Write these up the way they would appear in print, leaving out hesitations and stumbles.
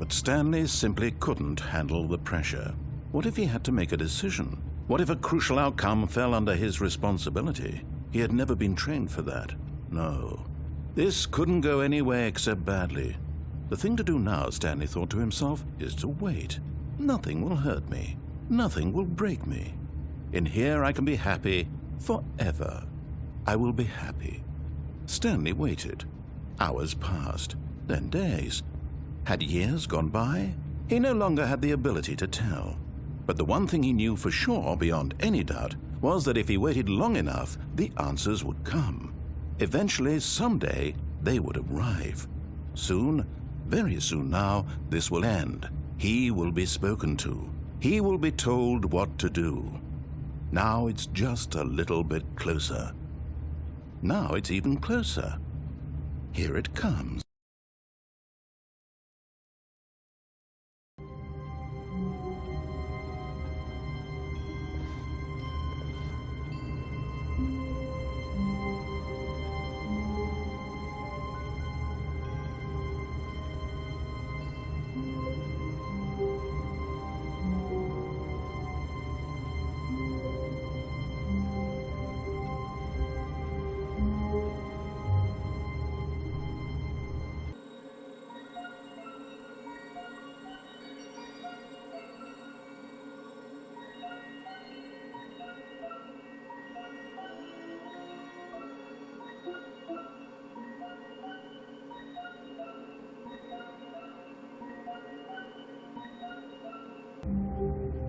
But Stanley simply couldn't handle the pressure. What if he had to make a decision? What if a crucial outcome fell under his responsibility? He had never been trained for that. No. This couldn't go any way except badly. The thing to do now, Stanley thought to himself, is to wait. Nothing will hurt me. Nothing will break me. In here I can be happy forever. I will be happy. Stanley waited. Hours passed, then days. Had years gone by? He no longer had the ability to tell. But the one thing he knew for sure, beyond any doubt, was that if he waited long enough, the answers would come. Eventually, someday, they would arrive. Soon, very soon now, this will end. He will be spoken to. He will be told what to do. Now it's just a little bit closer. Now it's even closer. Here it comes.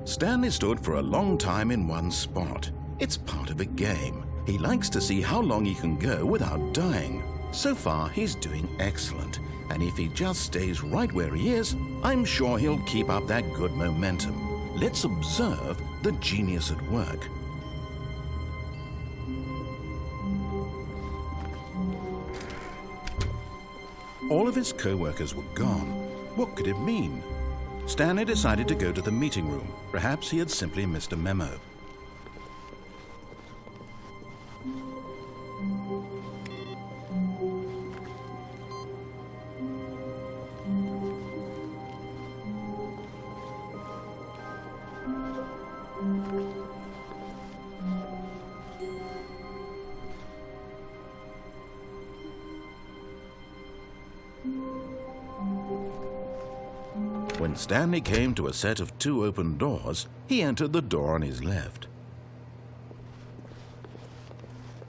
Stanley stood for a long time in one spot. It's part of a game. He likes to see how long he can go without dying. So far, he's doing excellent. And if he just stays right where he is, I'm sure he'll keep up that good momentum. Let's observe the genius at work. All of his co-workers were gone. What could it mean? Stanley decided to go to the meeting room. Perhaps he had simply missed a memo. When Stanley came to a set of 2 open doors, he entered the door on his left.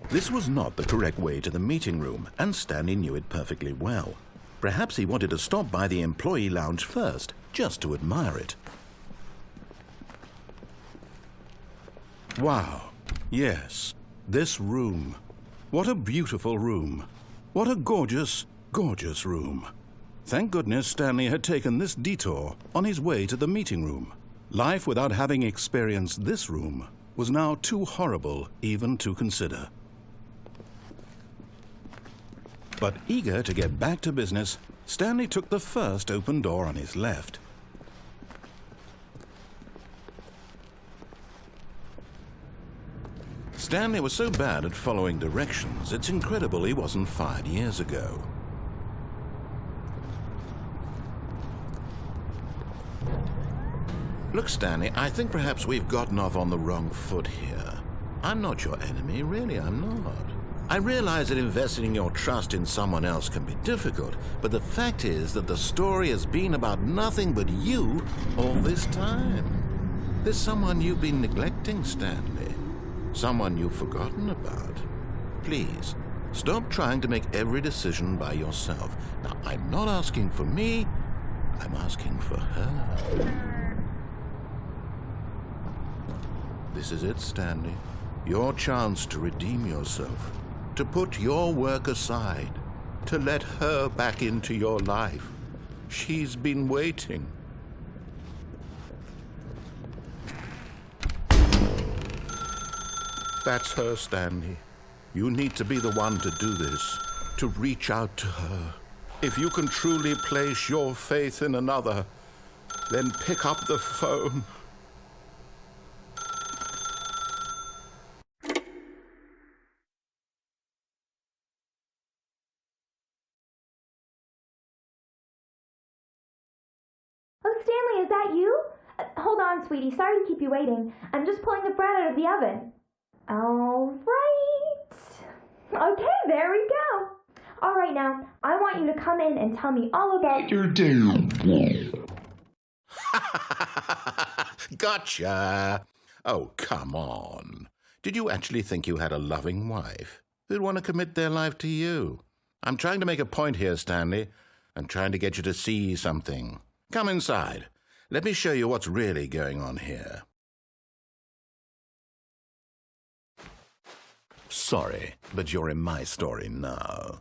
This was not the correct way to the meeting room, and Stanley knew it perfectly well. Perhaps he wanted to stop by the employee lounge first, just to admire it. Wow, yes, this room. What a beautiful room. What a gorgeous, gorgeous room. Thank goodness Stanley had taken this detour on his way to the meeting room. Life without having experienced this room was now too horrible even to consider. But eager to get back to business, Stanley took the first open door on his left. Stanley was so bad at following directions, it's incredible he wasn't fired years ago. Look, Stanley, I think perhaps we've gotten off on the wrong foot here. I'm not your enemy, really, I'm not. I realize that investing your trust in someone else can be difficult, but the fact is that the story has been about nothing but you all this time. There's someone you've been neglecting, Stanley. Someone you've forgotten about. Please, stop trying to make every decision by yourself. Now, I'm not asking for me, I'm asking for her. This is it, Stanley. Your chance to redeem yourself, to put your work aside, to let her back into your life. She's been waiting. That's her, Stanley. You need to be the one to do this, to reach out to her. If you can truly place your faith in another, then pick up the phone. is that you? Hold on, sweetie. Sorry to keep you waiting. I'm just pulling the bread out of the oven. All right. Okay, there we go. All right, now, I want you to come in and tell me all about your day. Gotcha! Oh, come on. Did you actually think you had a loving wife who'd want to commit their life to you? I'm trying to make a point here, Stanley. I'm trying to get you to see something. Come inside. Let me show you what's really going on here. Sorry, but you're in my story now.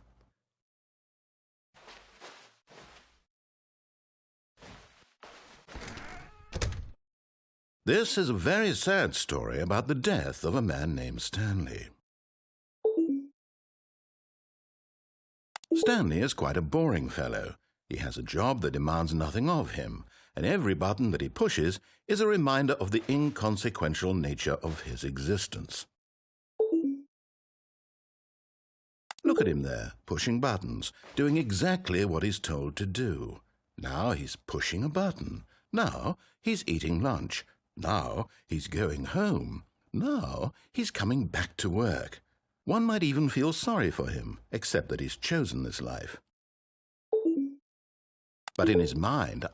This is a very sad story about the death of a man named Stanley. Stanley is quite a boring fellow. He has a job that demands nothing of him, and every button that he pushes is a reminder of the inconsequential nature of his existence. Look at him there, pushing buttons, doing exactly what he's told to do. Now he's pushing a button. Now he's eating lunch. Now he's going home. Now he's coming back to work. One might even feel sorry for him, except that he's chosen this life. But in his mind,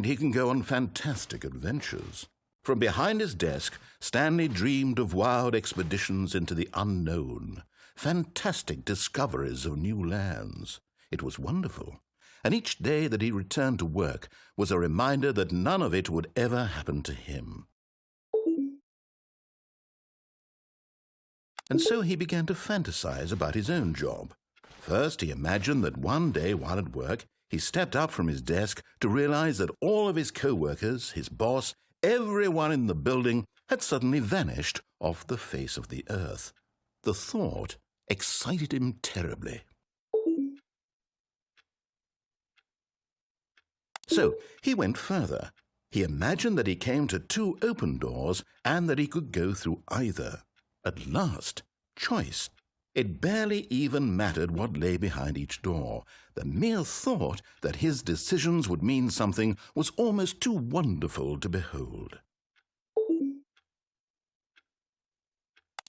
he can go on fantastic adventures. From behind his desk, Stanley dreamed of wild expeditions into the unknown, fantastic discoveries of new lands. It was wonderful, and each day that he returned to work was a reminder that none of it would ever happen to him. And so he began to fantasize about his own job. First, he imagined that one day while at work, he stepped up from his desk to realize that all of his co-workers, his boss, everyone in the building had suddenly vanished off the face of the earth. The thought excited him terribly. So he went further. He imagined that he came to 2 open doors and that he could go through either. At last, choice. It barely even mattered what lay behind each door. The mere thought that his decisions would mean something was almost too wonderful to behold.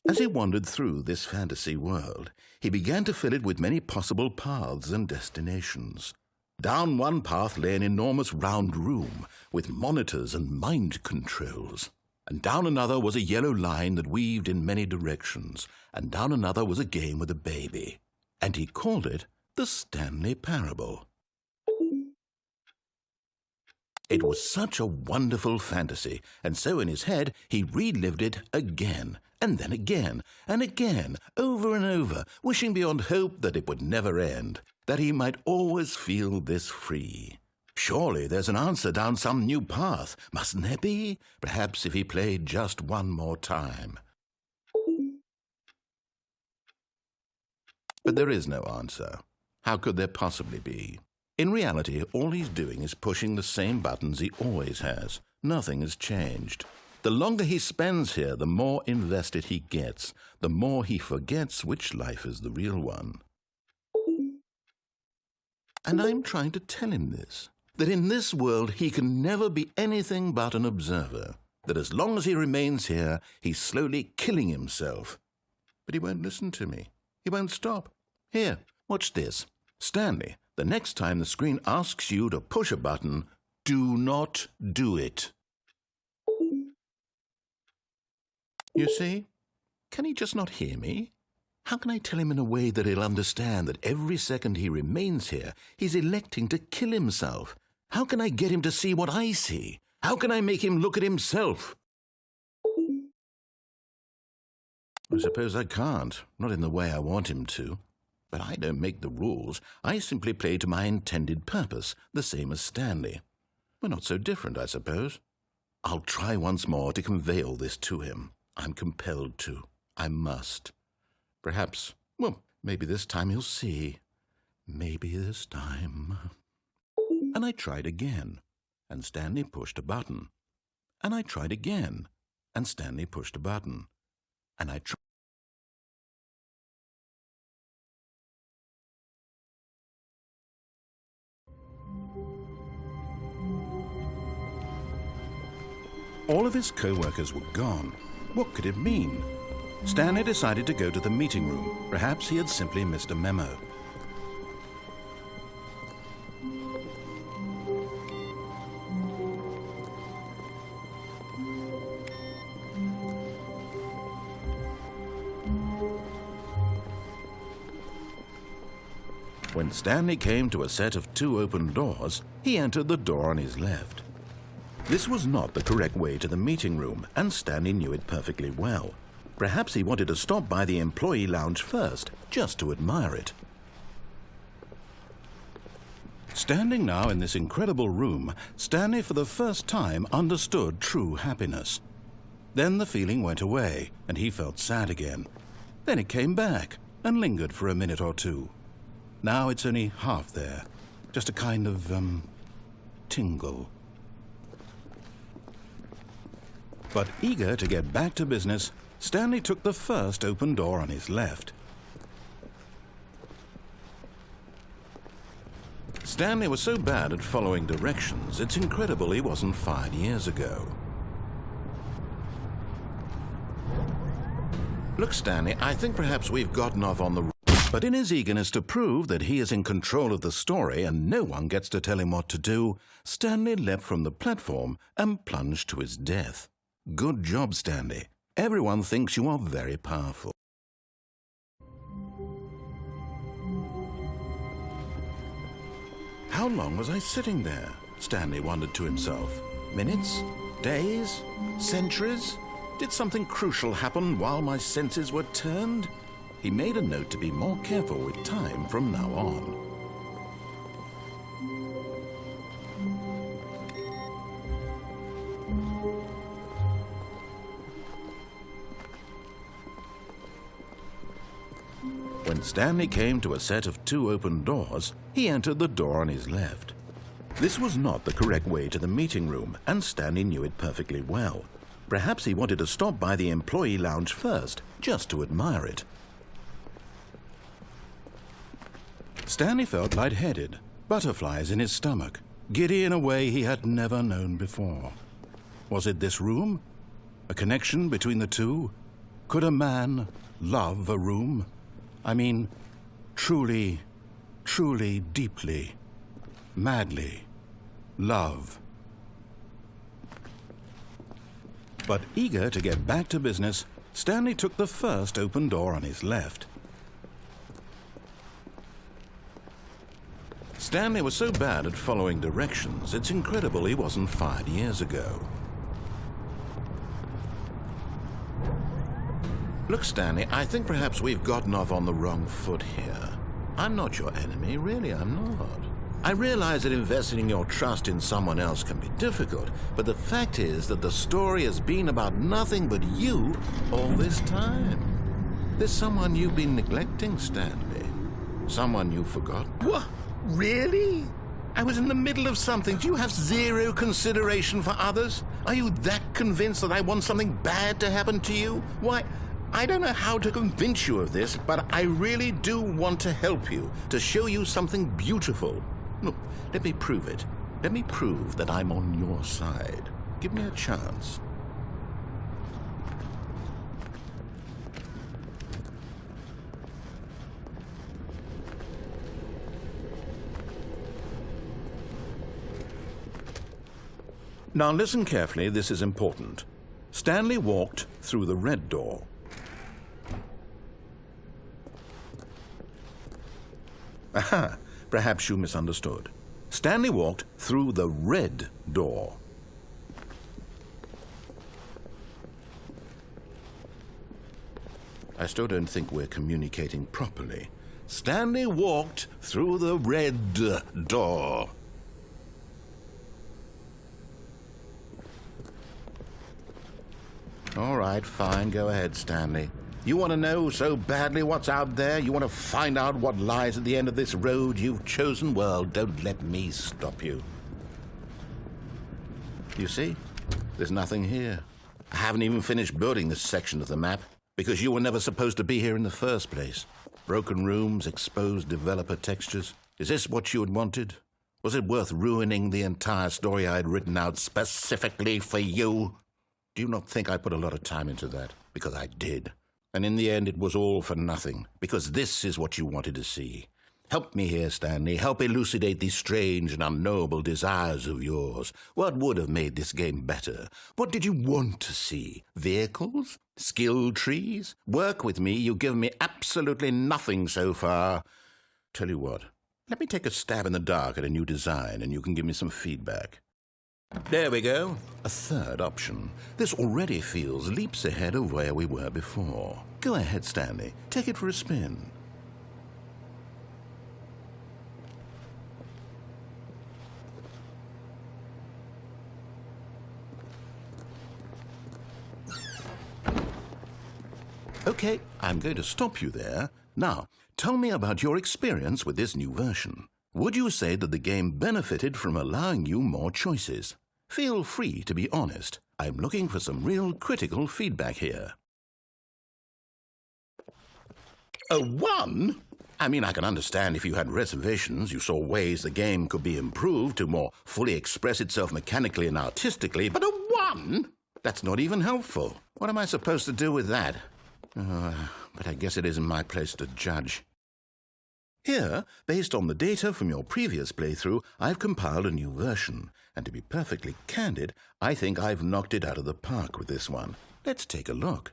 As he wandered through this fantasy world, he began to fill it with many possible paths and destinations. Down one path lay an enormous round room with monitors and mind controls. And down another was a yellow line that weaved in many directions, and down another was a game with a baby. And he called it the Stanley Parable. It was such a wonderful fantasy, and so in his head he relived it again, and then again, and again, over and over, wishing beyond hope that it would never end, that he might always feel this free. Surely there's an answer down some new path, mustn't there be? Perhaps if he played just one more time. But there is no answer. How could there possibly be? In reality, all he's doing is pushing the same buttons he always has. Nothing has changed. The longer he spends here, the more invested he gets, the more he forgets which life is the real one. And I'm trying to tell him this, that in this world he can never be anything but an observer, that as long as he remains here, he's slowly killing himself. But he won't listen to me. He won't stop. Here, watch this. Stanley, the next time the screen asks you to push a button, do not do it. You see? Can he just not hear me? How can I tell him in a way that he'll understand that every second he remains here, he's electing to kill himself? How can I get him to see what I see? How can I make him look at himself? I suppose I can't, not in the way I want him to. But I don't make the rules. I simply play to my intended purpose, the same as Stanley. We're not so different, I suppose. I'll try once more to convey all this to him. I'm compelled to. I must. Perhaps, well, maybe this time he'll see. Maybe this time. And I tried again, and Stanley pushed a button. And I tried again, and Stanley pushed a button. And I tried. All of his co-workers were gone. What could it mean? Stanley decided to go to the meeting room. Perhaps he had simply missed a memo. When Stanley came to a set of 2 open doors, he entered the door on his left. This was not the correct way to the meeting room, and Stanley knew it perfectly well. Perhaps he wanted to stop by the employee lounge first, just to admire it. Standing now in this incredible room, Stanley for the first time understood true happiness. Then the feeling went away, and he felt sad again. Then it came back, and lingered for a minute or two. Now it's only half there, just a kind of, tingle. But eager to get back to business, Stanley took the first open door on his left. Stanley was so bad at following directions, it's incredible he wasn't fired years ago. Look, Stanley, I think perhaps we've gotten off on the... But in his eagerness to prove that he is in control of the story and no one gets to tell him what to do, Stanley leapt from the platform and plunged to his death. Good job, Stanley. Everyone thinks you are very powerful. How long was I sitting there? Stanley wondered to himself. Minutes? Days? Centuries? Did something crucial happen while my senses were turned? He made a note to be more careful with time from now on. When Stanley came to a set of 2 open doors, he entered the door on his left. This was not the correct way to the meeting room, and Stanley knew it perfectly well. Perhaps he wanted to stop by the employee lounge first, just to admire it. Stanley felt lightheaded, butterflies in his stomach, giddy in a way he had never known before. Was it this room? A connection between the two? Could a man love a room? I mean, truly, truly, deeply, madly, love. But eager to get back to business, Stanley took the first open door on his left. Stanley was so bad at following directions, it's incredible he wasn't fired years ago. Look, Stanley, I think perhaps we've gotten off on the wrong foot here. I'm not your enemy, really, I'm not. I realize that investing your trust in someone else can be difficult, but the fact is that the story has been about nothing but you all this time. There's someone you've been neglecting, Stanley. Someone you forgot. What? Really? I was in the middle of something. Do you have zero consideration for others? Are you that convinced that I want something bad to happen to you? Why, I don't know how to convince you of this, but I really do want to help you, to show you something beautiful. Look, let me prove it. Let me prove that I'm on your side. Give me a chance. Now listen carefully, this is important. Stanley walked through the red door. Aha, perhaps you misunderstood. Stanley walked through the red door. I still don't think we're communicating properly. Stanley walked through the red door. All right, fine. Go ahead, Stanley. You want to know so badly what's out there? You want to find out what lies at the end of this road you've chosen? Well, don't let me stop you. You see? There's nothing here. I haven't even finished building this section of the map because you were never supposed to be here in the first place. Broken rooms, exposed developer textures. Is this what you had wanted? Was it worth ruining the entire story I had written out specifically for you? Do you not think I put a lot of time into that? Because I did. And in the end, it was all for nothing, because this is what you wanted to see. Help me here, Stanley. Help elucidate these strange and unknowable desires of yours. What would have made this game better? What did you want to see? Vehicles? Skill trees? Work with me. You've given me absolutely nothing so far. Tell you what, let me take a stab in the dark at a new design, and you can give me some feedback. There we go. A third option. This already feels leaps ahead of where we were before. Go ahead, Stanley. Take it for a spin. Okay, I'm going to stop you there. Now, tell me about your experience with this new version. Would you say that the game benefited from allowing you more choices? Feel free to be honest. I'm looking for some real critical feedback here. A 1? I mean, I can understand if you had reservations, you saw ways the game could be improved to more fully express itself mechanically and artistically, but a 1? That's not even helpful. What am I supposed to do with that? But I guess it isn't my place to judge. Here, based on the data from your previous playthrough, I've compiled a new version. And to be perfectly candid, I think I've knocked it out of the park with this one. Let's take a look.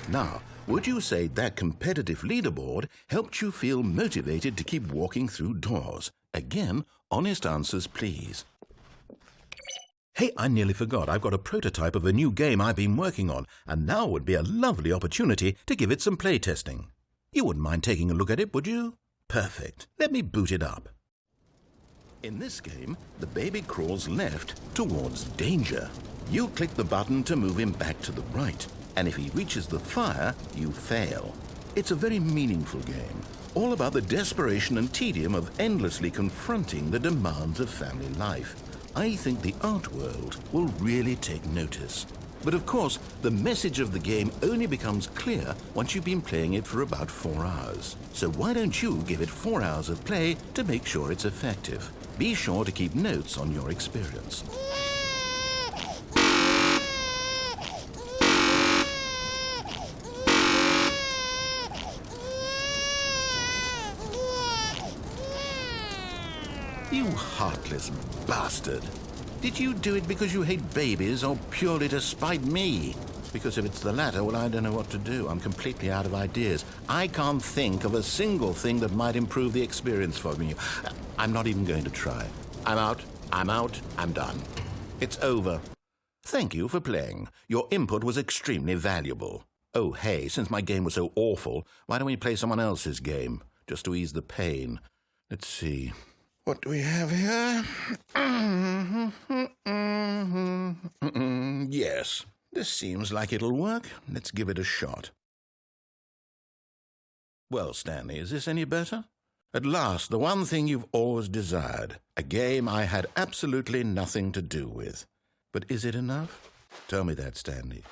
Now, would you say that competitive leaderboard helped you feel motivated to keep walking through doors? Again, honest answers, please. Hey, I nearly forgot. I've got a prototype of a new game I've been working on, and now would be a lovely opportunity to give it some playtesting. You wouldn't mind taking a look at it, would you? Perfect. Let me boot it up. In this game, the baby crawls left towards danger. You click the button to move him back to the right. And if he reaches the fire, you fail. It's a very meaningful game, all about the desperation and tedium of endlessly confronting the demands of family life. I think the art world will really take notice. But of course, the message of the game only becomes clear once you've been playing it for about 4 hours. So why don't you give it 4 hours of play to make sure it's effective? Be sure to keep notes on your experience. You heartless bastard. Did you do it because you hate babies or purely to spite me? Because if it's the latter, well, I don't know what to do. I'm completely out of ideas. I can't think of a single thing that might improve the experience for me. I'm not even going to try. I'm out, I'm done. It's over. Thank you for playing. Your input was extremely valuable. Oh, hey, since my game was so awful, why don't we play someone else's game, just to ease the pain? Let's see. What do we have here? Yes, this seems like it'll work. Let's give it a shot. Well, Stanley, is this any better? At last, the one thing you've always desired. A game I had absolutely nothing to do with. But is it enough? Tell me that, Stanley.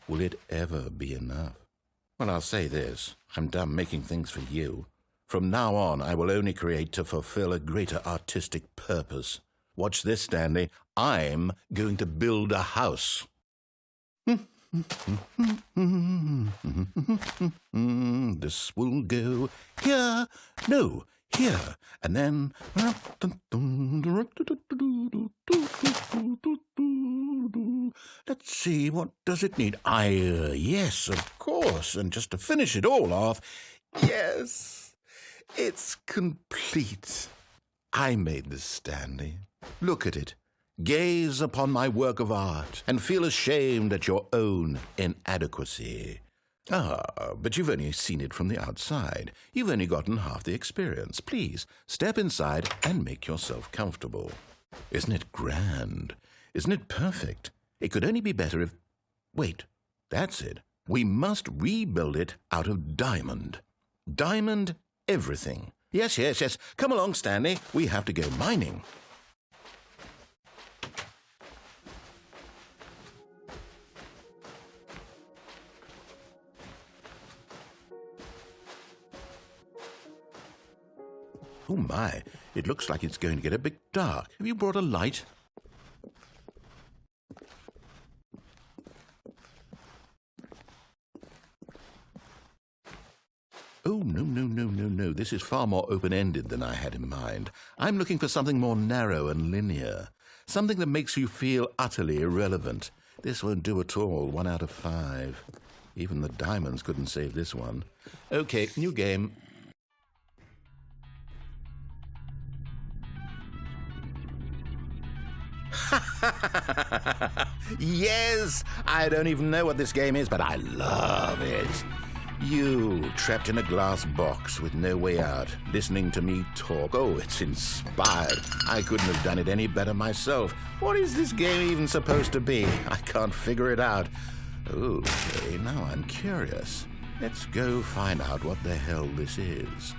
Will it ever be enough? Well, I'll say this. I'm done making things for you. From now on, I will only create to fulfill a greater artistic purpose. Watch this, Stanley. I'm going to build a house. This will go here. No, here. And then Let's see, what does it need? Yes, of course. And just to finish it all off, yes, it's complete. I made this, Stanley. Look at it. Gaze upon my work of art and feel ashamed at your own inadequacy. But you've only seen it from the outside. You've only gotten half the experience. Please, step inside and make yourself comfortable. Isn't it grand? Isn't it perfect? It could only be better if... Wait, that's it. We must rebuild it out of diamond. Diamond everything. Yes. Come along, Stanley. We have to go mining. Oh my, it looks like it's going to get a bit dark. Have you brought a light? Oh, no. This is far more open-ended than I had in mind. I'm looking for something more narrow and linear. Something that makes you feel utterly irrelevant. This won't do at all. 1 out of 5. Even the diamonds couldn't save this one. Okay, new game. Yes! I don't even know what this game is, but I love it. You, trapped in a glass box with no way out, listening to me talk. Oh, it's inspired. I couldn't have done it any better myself. What is this game even supposed to be? I can't figure it out. Okay, now I'm curious. Let's go find out what the hell this is.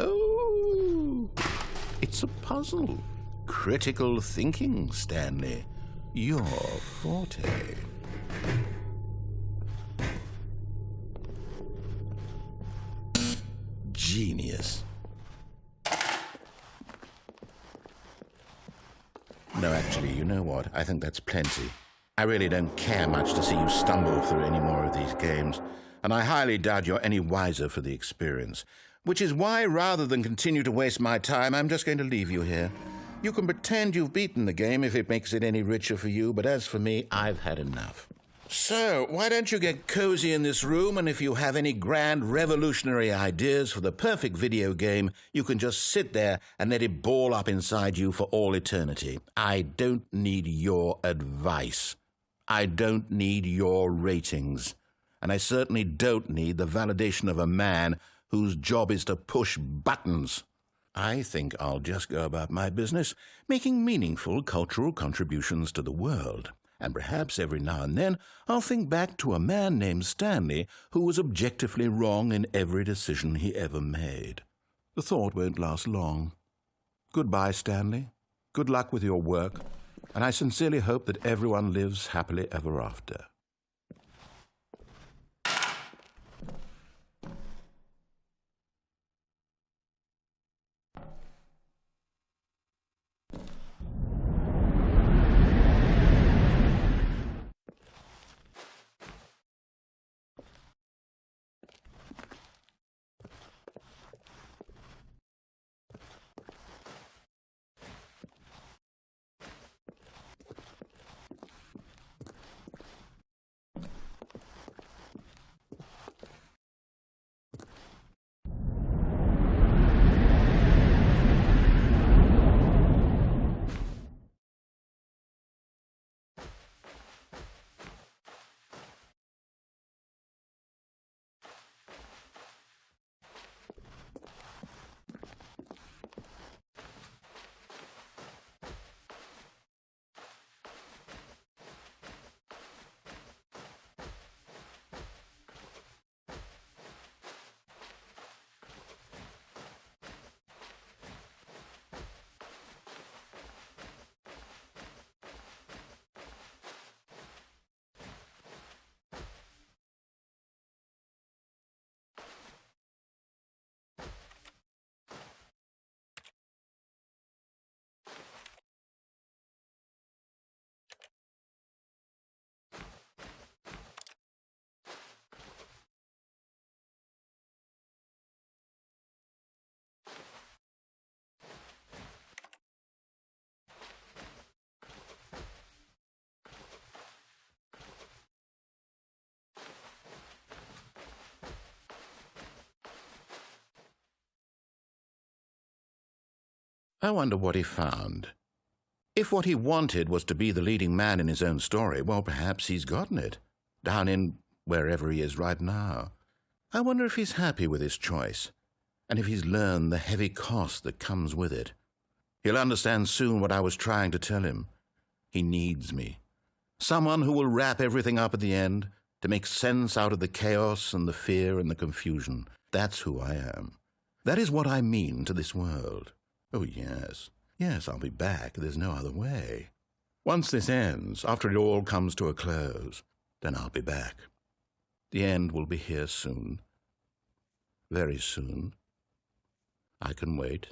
Oh, it's a puzzle. Critical thinking, Stanley. Your forte. Genius. No, actually, you know what? I think that's plenty. I really don't care much to see you stumble through any more of these games, and I highly doubt you're any wiser for the experience. Which is why, rather than continue to waste my time, I'm just going to leave you here. You can pretend you've beaten the game if it makes it any richer for you, but as for me, I've had enough. So, why don't you get cozy in this room, and if you have any grand revolutionary ideas for the perfect video game, you can just sit there and let it ball up inside you for all eternity. I don't need your advice. I don't need your ratings. And I certainly don't need the validation of a man whose job is to push buttons. I think I'll just go about my business, making meaningful cultural contributions to the world. And perhaps every now and then I'll think back to a man named Stanley who was objectively wrong in every decision he ever made. The thought won't last long. Goodbye, Stanley. Good luck with your work, and I sincerely hope that everyone lives happily ever after. I wonder what he found. If what he wanted was to be the leading man in his own story, well, perhaps he's gotten it, down in wherever he is right now. I wonder if he's happy with his choice, and if he's learned the heavy cost that comes with it. He'll understand soon what I was trying to tell him. He needs me. Someone who will wrap everything up at the end, to make sense out of the chaos and the fear and the confusion. That's who I am. That is what I mean to this world. Oh, yes. Yes, I'll be back. There's no other way. Once this ends, after it all comes to a close, then I'll be back. The end will be here soon. Very soon. I can wait.